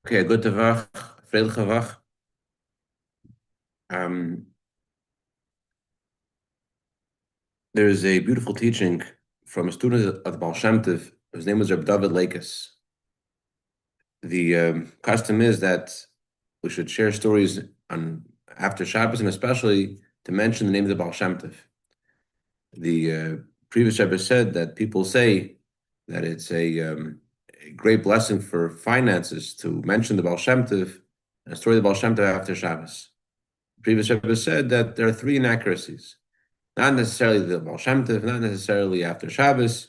Okay, gute Woche, friedliche Woche. Um, there's a beautiful teaching from a student of the Baal Shem Tov. His name was Rabbi David Lakis. The custom is that we should share stories on after Shabbos, and especially to mention the name of the Baal Shem Tov. The previous Rebbe said that people say that it's a great blessing for finances to mention the Baal Shem Tov and a story of the Baal Shem Tov after Shabbos. The previous Rebbe said that there are three inaccuracies. Not necessarily the Baal Shem Tov, not necessarily after Shabbos,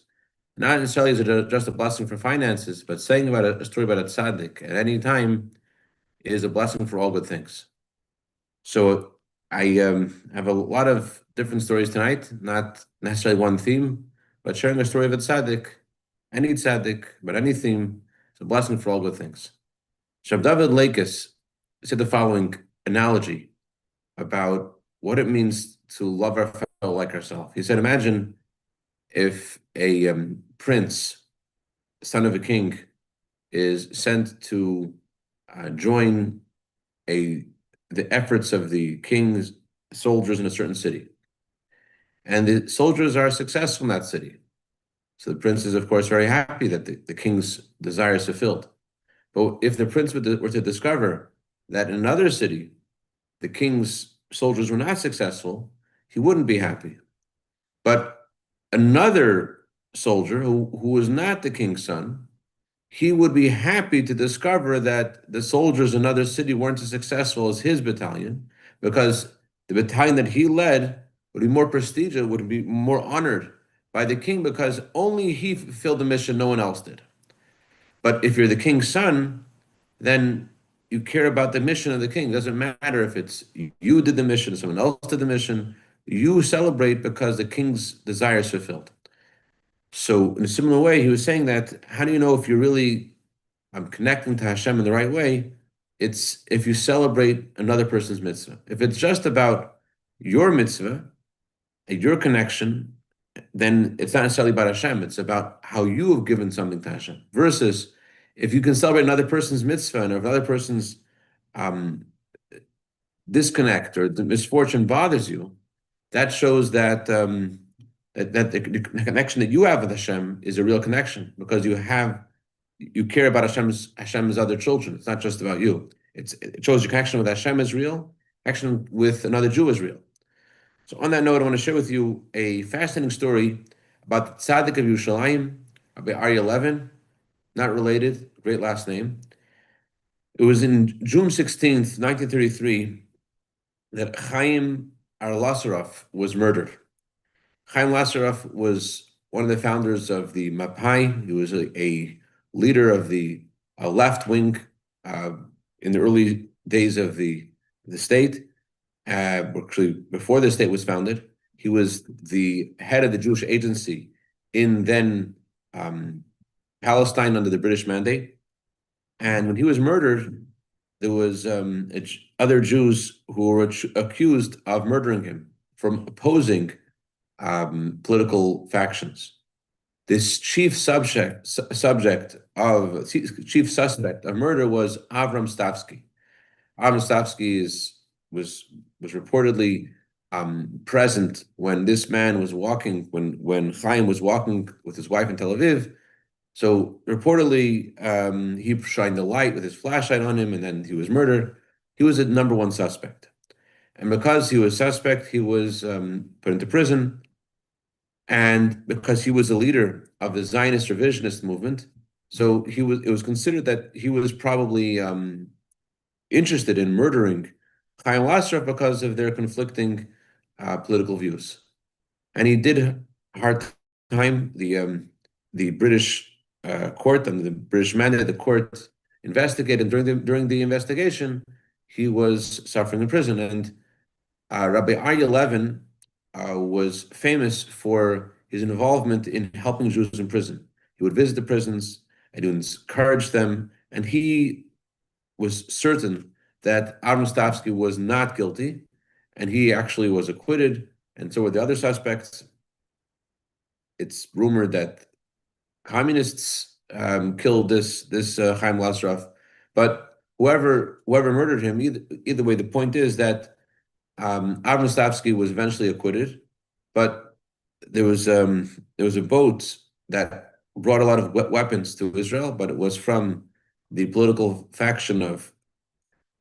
not necessarily is it just a blessing for finances, but saying about a story about a tzaddik at any time is a blessing for all good things. So I have a lot of different stories tonight, not necessarily one theme, but sharing a story of a tzaddik, any tzaddik, but any theme, is a blessing for all good things. Shab David Lakis said the following analogy about what it means to love our fellow like ourselves. He said, imagine if a prince, son of a king, is sent to join the efforts of the king's soldiers in a certain city. And the soldiers are successful in that city. So the prince is, of course, very happy that the king's desire is fulfilled. But if the prince were to discover that in another city, the king's soldiers were not successful, he wouldn't be happy. But another soldier who was not the king's son, he would be happy to discover that the soldiers in another city weren't as successful as his battalion, because the battalion that he led would be more prestigious, would be more honored by the king because only he fulfilled the mission, no one else did. But if you're the king's son, then you care about the mission of the king. It doesn't matter if it's you did the mission, someone else did the mission. You celebrate because the king's desire is fulfilled. So in a similar way, he was saying that, how do you know if you're really connecting to Hashem in the right way? It's if you celebrate another person's mitzvah. If it's just about your mitzvah and your connection, then it's not necessarily about Hashem. It's about how you have given something to Hashem. Versus if you can celebrate another person's mitzvah and if another person's um, disconnect or the misfortune bothers you, that shows that that the connection that you have with Hashem is a real connection because you care about Hashem's other children. It's not just about you. It shows your connection with Hashem is real. Connection with another Jew is real. So on that note, I want to share with you a fascinating story about the Tzaddik of Yerushalayim, Rabbi Aryeh Levin, not related, great last name. It was in June 16th, 1933, that Chaim Arlasarov was murdered. Chaim Lasarov was one of the founders of the Mapai. He was a leader of the left wing in the early days of the state. Actually, before the state was founded, he was the head of the Jewish agency in then Palestine under the British mandate. And when he was murdered, there was other Jews who were accused of murdering him from opposing political factions. This chief suspect of murder was Avram Stavsky. Avram Stavsky was reportedly present when this man was walking, when Chaim was walking with his wife in Tel Aviv. So reportedly, he shined the light with his flashlight on him, and then he was murdered. He was a number one suspect. And because he was suspect, he was put into prison. And because he was a leader of the Zionist revisionist movement, so it was considered that he was probably interested in murdering Chaim Lasraf because of their conflicting political views. And he did hard time. The British court, under the British mandate, the court investigated. During the investigation, he was suffering in prison. And Rabbi Aryeh Levin was famous for his involvement in helping Jews in prison. He would visit the prisons and he would encourage them. And he was certain that Avram Stavsky was not guilty, and he actually was acquitted, and so were the other suspects. It's rumored that communists killed this Chaim Lasraf, But whoever murdered him, either way, the point is that Avram Stavsky was eventually acquitted, but there was a boat that brought a lot of weapons to Israel, but it was from the political faction of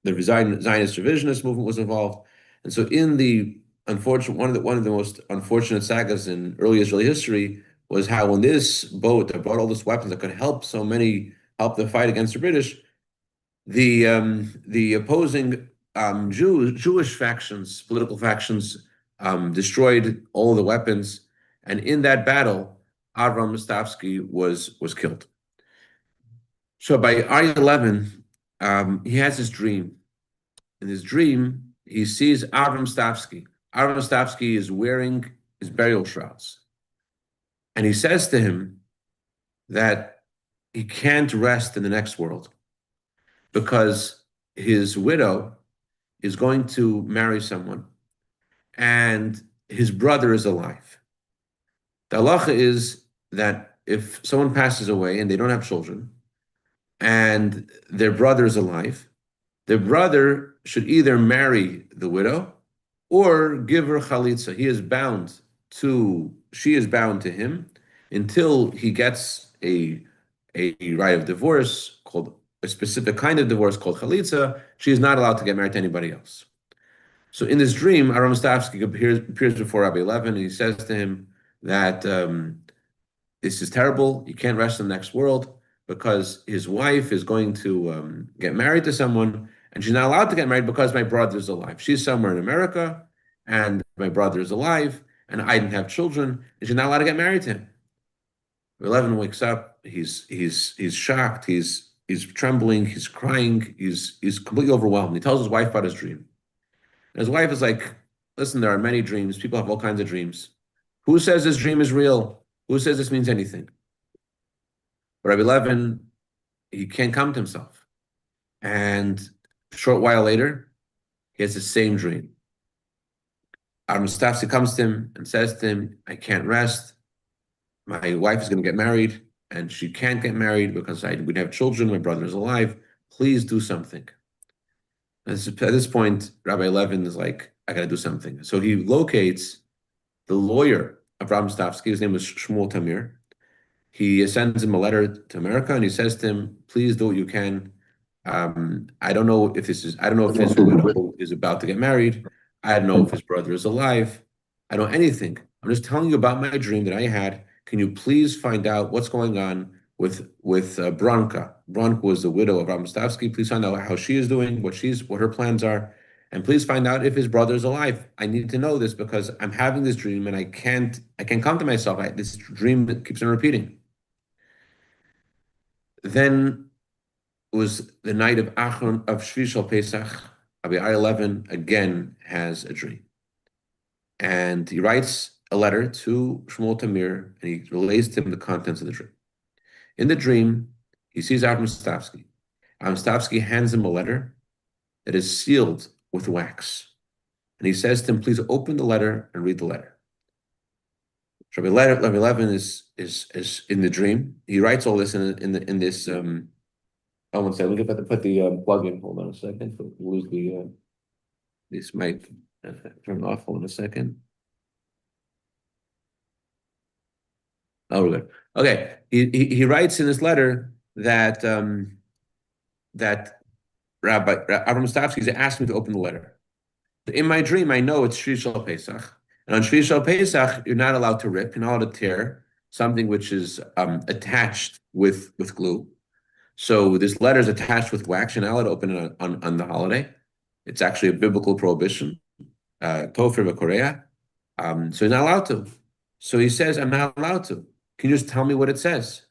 the Zionist revisionist movement was involved, and so in the unfortunate one of the most unfortunate sagas in early Israeli history was how when this boat that brought all these weapons that could help the fight against the British, the opposing Jewish factions, political factions, destroyed all the weapons, and in that battle, Avram Stavsky was killed. So by Aryeh Levin, he has this dream. In his dream, he sees Avram Stavsky. Avram Stavsky is wearing his burial shrouds, and he says to him that he can't rest in the next world because his widow is going to marry someone, and his brother is alive. The halacha is that if someone passes away and they don't have children, and their brother is alive, their brother should either marry the widow or give her chalitza. She is bound to him until he gets a right of divorce called a specific kind of divorce called chalitza. She is not allowed to get married to anybody else. So in this dream, Aram Stavsky appears before Rabbi Levin, and he says to him that this is terrible. You can't rest in the next world because his wife is going to get married to someone, and she's not allowed to get married because my brother is alive. She's somewhere in America, and my brother is alive, and I didn't have children, and she's not allowed to get married to him. Levin wakes up. He's shocked. He's trembling. He's crying. He's completely overwhelmed. He tells his wife about his dream. And his wife is like, "Listen, there are many dreams. People have all kinds of dreams. Who says this dream is real? Who says this means anything?" But Rabbi Levin, he can't come to himself. And a short while later, he has the same dream. Aaron Stafsi comes to him and says to him, "I can't rest. My wife is going to get married, and she can't get married because we'd have children. My brother is alive. Please do something." At this point, Rabbi Levin is like, "I got to do something." So he locates the lawyer of Rabbi Stavsky. His name was Shmuel Tamir. He sends him a letter to America, and he says to him, "Please do what you can. I don't know if his widow is about to get married. I don't know if his brother is alive. I don't know anything. I'm just telling you about my dream that I had. Can you please find out what's going on with Branka? Branka was the widow of Rabbi Stavsky. Please find out how she is doing, what her plans are, and please find out if his brother is alive. I need to know this because I'm having this dream and I can't come to myself. This dream keeps on repeating." Then was the night of Shvi Shal Pesach. Rabbi Aryeh Levin again has a dream, and he writes a letter to Shmuel Tamir, and he relays to him the contents of the dream. In the dream, he sees Avram Stavsky. Avram Stavsky hands him a letter that is sealed with wax, and he says to him, "Please open the letter and read the letter." Rabbi Levin is in the dream. He writes all this in this. One second. We have to put the plug in. Hold on a second. We'll lose the this mic. Turn it off. Hold on a second. Oh, we're good. Okay. He writes in this letter that that Rabbi Avram Stavsky asked me to open the letter. In my dream, I know it's Shvi Shal Pesach, and on Shvi Shal Pesach, you're not allowed to rip. You're not allowed to tear something which is attached with glue. So this letter is attached with wax. You're not allowed to open it on the holiday. It's actually a biblical prohibition. Tofir v'korea. So he's not allowed to. So he says, "I'm not allowed to. Can you just tell me what it says?"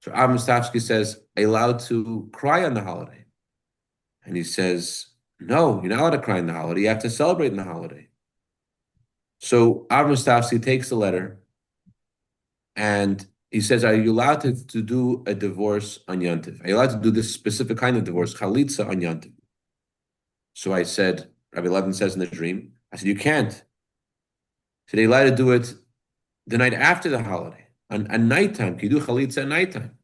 So Avram Stavsky says, "Are you allowed to cry on the holiday?" And he says, "No, you're not allowed to cry on the holiday. You have to celebrate in the holiday." So Avram Stavsky takes the letter and he says, "Are you allowed to do a divorce on Yantiv? Are you allowed to do this specific kind of divorce, chalitza on Yantiv?" So I said, Rabbi Levin says in the dream, I said, "You can't." So they allowed to do it the night after the holiday, on nighttime. Can you do chalitza at nighttime?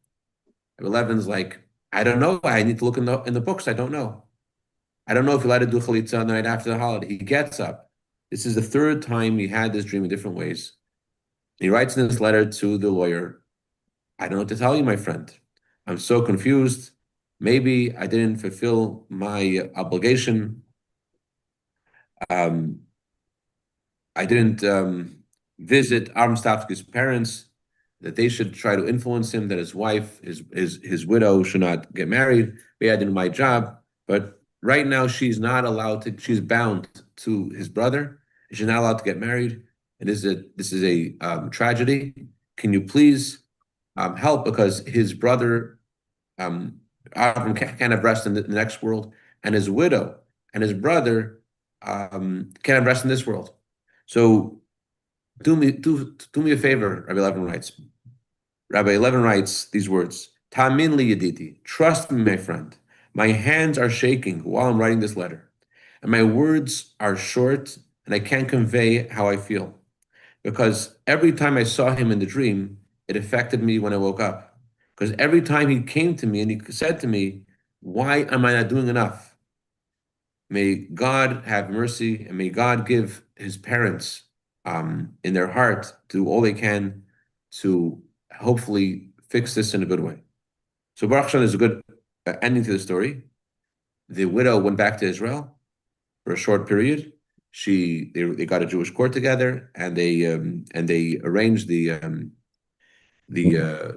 Rabbi Levin's like, I don't know. I need to look in the books. I don't know. I don't know if you're allowed to do chalitza on the night after the holiday. He gets up. This is the third time he had this dream in different ways. He writes in this letter to the lawyer, I don't know what to tell you, my friend. I'm so confused. Maybe I didn't fulfill my obligation. Um, I didn't visit Armstavsky's parents, that they should try to influence him, that his wife, his widow, should not get married. Maybe I did my job. But right now, she's not allowed to, she's bound to his brother. She's not allowed to get married. And this is a tragedy. Can you please help? Because his brother um, can't have rest in the next world, and his widow and his brother can't have rest in this world. So do me a favor, Rabbi Levin writes. Rabbi Levin writes these words: Tamin li yedidi, trust me, my friend. My hands are shaking while I'm writing this letter, and my words are short, and I can't convey how I feel. Because every time I saw him in the dream, it affected me when I woke up. Because every time he came to me and he said to me, why am I not doing enough? May God have mercy and may God give his parents in their heart to do all they can to hopefully fix this in a good way. So Baruch Hashem is a good ending to the story. The widow went back to Israel for a short period. They got a Jewish court together and they arranged the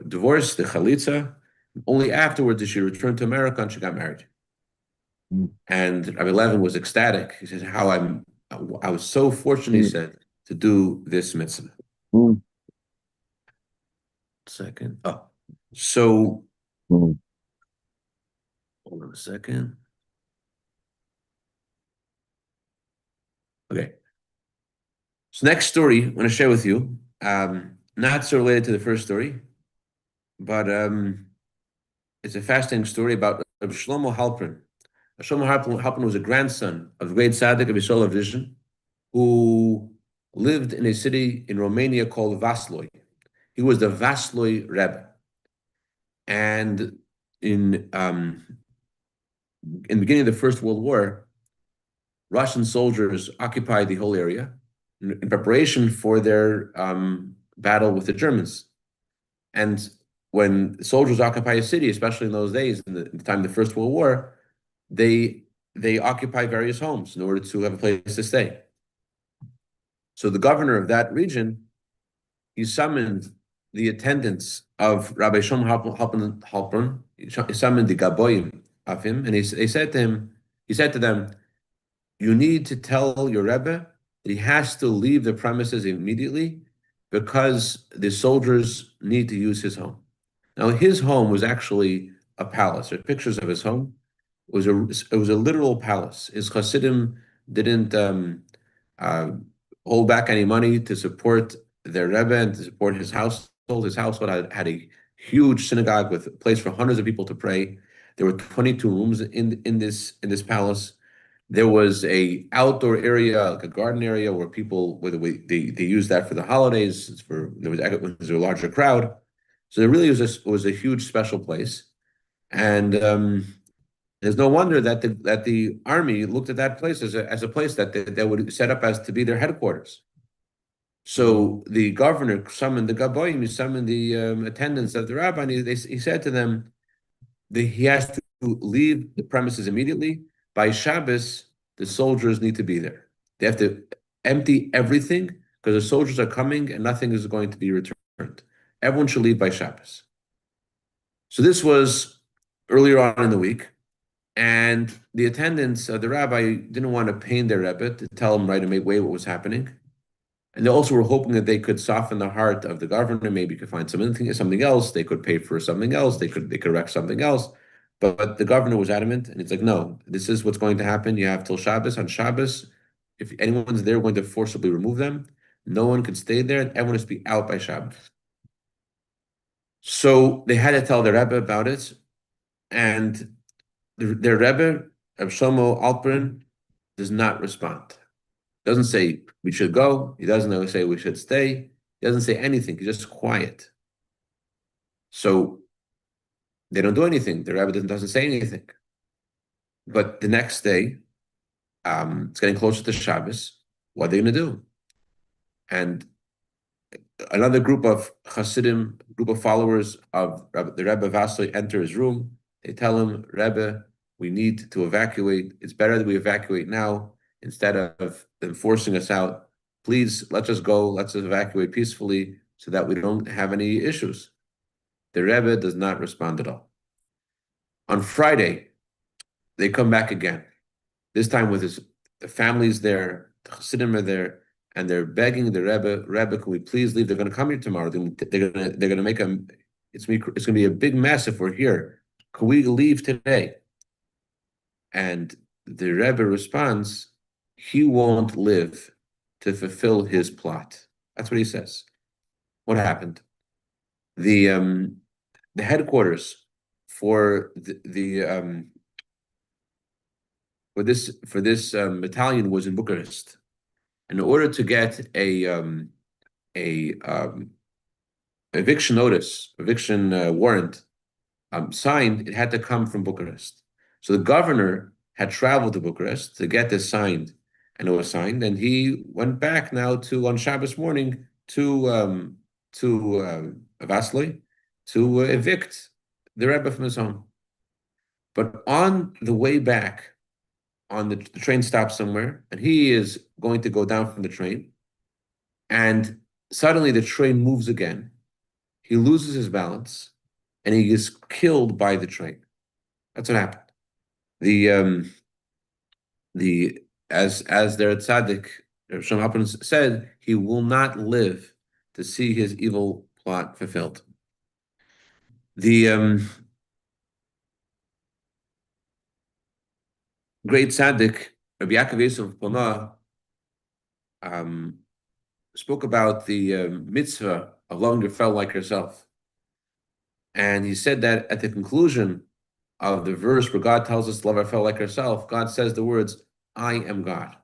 divorce, the chalitza. Only afterwards did she return to America and she got married. And Rabbi Levin was ecstatic. He says, I was so fortunate, he said, to do this mitzvah. Second. Oh, so hold on a second. Okay. So next story I'm going to share with you, not so related to the first story, but it's a fascinating story about Shlomo Halpern. Shlomo Halpern was a grandson of the great tzaddik of Yisrael Vision, who lived in a city in Romania called Vaslui. He was the Vaslui Rebbe. And in the beginning of the First World War, Russian soldiers occupied the whole area in preparation for their battle with the Germans. And when soldiers occupy a city, especially in those days, in the time of the First World War, they occupy various homes in order to have a place to stay. So the governor of that region, he summoned the attendants of Rabbi Shlomo Halpern. He summoned the Gaboyim of him, and he said to them, you need to tell your Rebbe that he has to leave the premises immediately because the soldiers need to use his home. Now, his home was actually a palace. There are pictures of his home. It was a literal palace. His Hasidim didn't hold back any money to support their Rebbe and to support his household. His household had a huge synagogue with a place for hundreds of people to pray. There were 22 rooms in this palace. There was a outdoor area, like a garden area, where they used that for the holidays. There was a larger crowd, so there really was a huge special place, and there's no wonder that the army looked at that place as a place that they would set up as to be their headquarters. So the governor summoned the Gaboyim, he summoned the attendants of the rabbi, and he said to them that he has to leave the premises immediately. By Shabbos, the soldiers need to be there. They have to empty everything because the soldiers are coming and nothing is going to be returned. Everyone should leave by Shabbos. So this was earlier on in the week, and the attendants of the rabbi didn't want to pain their Rebbe to tell him right away what was happening. And they also were hoping that they could soften the heart of the governor, maybe could find something else, they could pay for something else, they could erect something else. But the governor was adamant, and it's like, no, this is what's going to happen. You have till Shabbos. On Shabbos, if anyone's there, we're going to forcibly remove them. No one could stay there, and everyone has to be out by Shabbos. So they had to tell their Rebbe about it, and their Rebbe, Shlomo Alperin, does not respond. Doesn't say we should go. He doesn't say we should stay. He doesn't say anything. He's just quiet. So They don't do anything. The Rebbe doesn't say anything. But the next day, it's getting closer to Shabbos. What are they going to do? And another group of Hasidim, group of followers of the Rebbe Vasily enter his room. They tell him, Rebbe, we need to evacuate. It's better that we evacuate now instead of them forcing us out. Please, let's just go. Let's evacuate peacefully so that we don't have any issues. The Rebbe does not respond at all. On Friday, they come back again. This time with the families there, the Chassidim are there, and they're begging the Rebbe, can we please leave? They're going to come here tomorrow. They're going to make it's going to be a big mess if we're here. Can we leave today? And the Rebbe responds, he won't live to fulfill his plot. That's what he says. What happened? The headquarters for for this battalion was in Bucharest. In order to get a eviction notice, eviction warrant signed, it had to come from Bucharest. So the governor had traveled to Bucharest to get this signed, and it was signed. And he went back now on Shabbos morning to Vaslui to evict the Rebbe from his home. But on the way back, the train stops somewhere, and he is going to go down from the train, and suddenly the train moves again. He loses his balance, and he is killed by the train. That's what happened. As their tzaddik, Shem Alpern said, he will not live to see his evil plot fulfilled. The great tzaddik, Rabbi Yaakov Yosef Plama, spoke about the mitzvah of loving your fellow like yourself. And he said that at the conclusion of the verse where God tells us to love our fellow like ourselves, God says the words, I am God.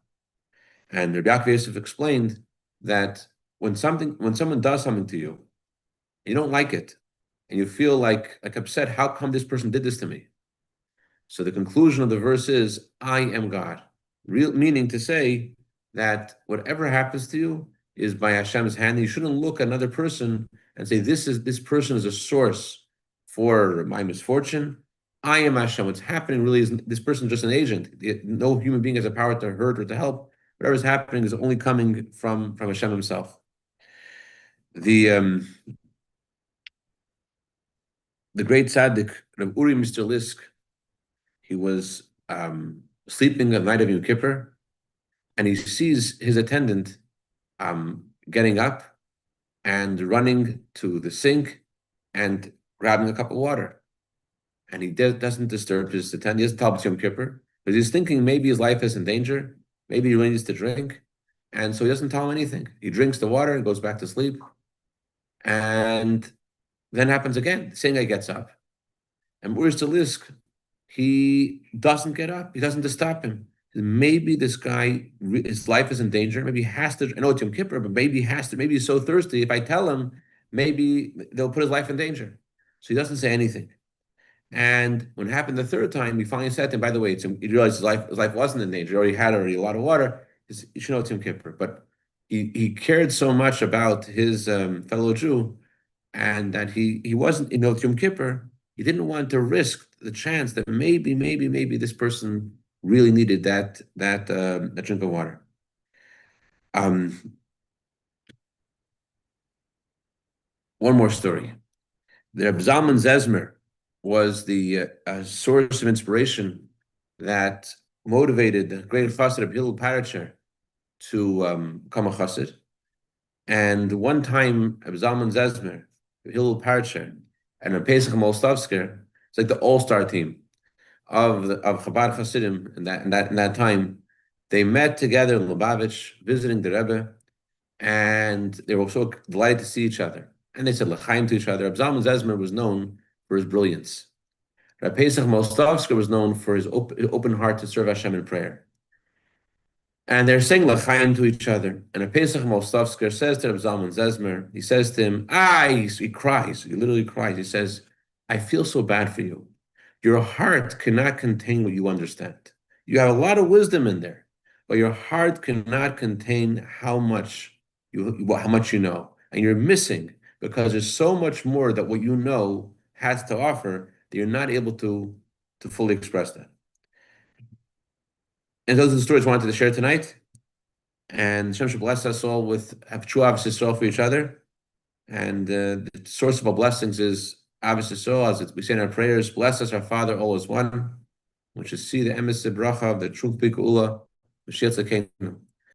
And Rabbi Yaakov Yosef explained that when someone does something to you, you don't like it, and you feel like upset, how come this person did this to me? So the conclusion of the verse is, I am God. Real meaning to say that whatever happens to you is by Hashem's hand. You shouldn't look at another person and say, this person is a source for my misfortune. I am Hashem. What's happening really is this person is just an agent. No human being has the power to hurt or to help. Whatever is happening is only coming from Hashem himself. The great tzaddik, Rav Uri Mr. Lisk, he was sleeping at night of Yom Kippur, and he sees his attendant getting up and running to the sink and grabbing a cup of water. And he doesn't disturb his attendant. He doesn't tell him it's Yom Kippur, but he's thinking maybe his life is in danger. Maybe he really needs to drink. And so he doesn't tell him anything. He drinks the water and goes back to sleep. And then happens again. The same guy gets up. And Uri Lisk, he doesn't get up. He doesn't stop him. Maybe this guy, his life is in danger. Maybe he has to, I know it's Yom Kippur, but maybe he has to, maybe he's so thirsty. If I tell him, maybe they'll put his life in danger. So he doesn't say anything. And when it happened the third time, he finally said to him, by the way, he realized his life wasn't in danger. He already had a lot of water. You should know it's Yom Kippur. But he cared so much about his fellow Jew, and that he wasn't, it's Yom Kippur. He didn't want to risk the chance that maybe this person really needed that drink of water. One more story. The Reb Zalman Zezmer was the source of inspiration that motivated the great chassid of Hillel Paritcher to become a chassid. And one time, Reb Zalman Zezmer, Hillel Paritcher, and Reb Pesach Molstovsker, it's like the all-star team of Chabad Hasidim in that time. They met together in Lubavitch, visiting the Rebbe, and they were so delighted to see each other. And they said l'chaim to each other. Reb Zalman Zezmer was known for his brilliance. Reb Pesach Molstovsker was known for his open heart to serve Hashem in prayer. And they're saying l'chaim to each other. And Reb Pesach Molstovsker says to Reb Zalman Zezmer, he says to him, he cries, he literally cries. He says, I feel so bad for you. Your heart cannot contain what you understand. You have a lot of wisdom in there, but your heart cannot contain how much you know. And you're missing because there's so much more that what you know has to offer that you're not able to fully express that. And those are the stories I wanted to share tonight. And Hashem should bless us all with have true Ahavas Yisrael for each other. And the source of our blessings is Ahavas Yisrael, as we say in our prayers, bless us, our Father, all is one, which is see the emes bracha of the true Bikulah, Mashiach Tzedekenu.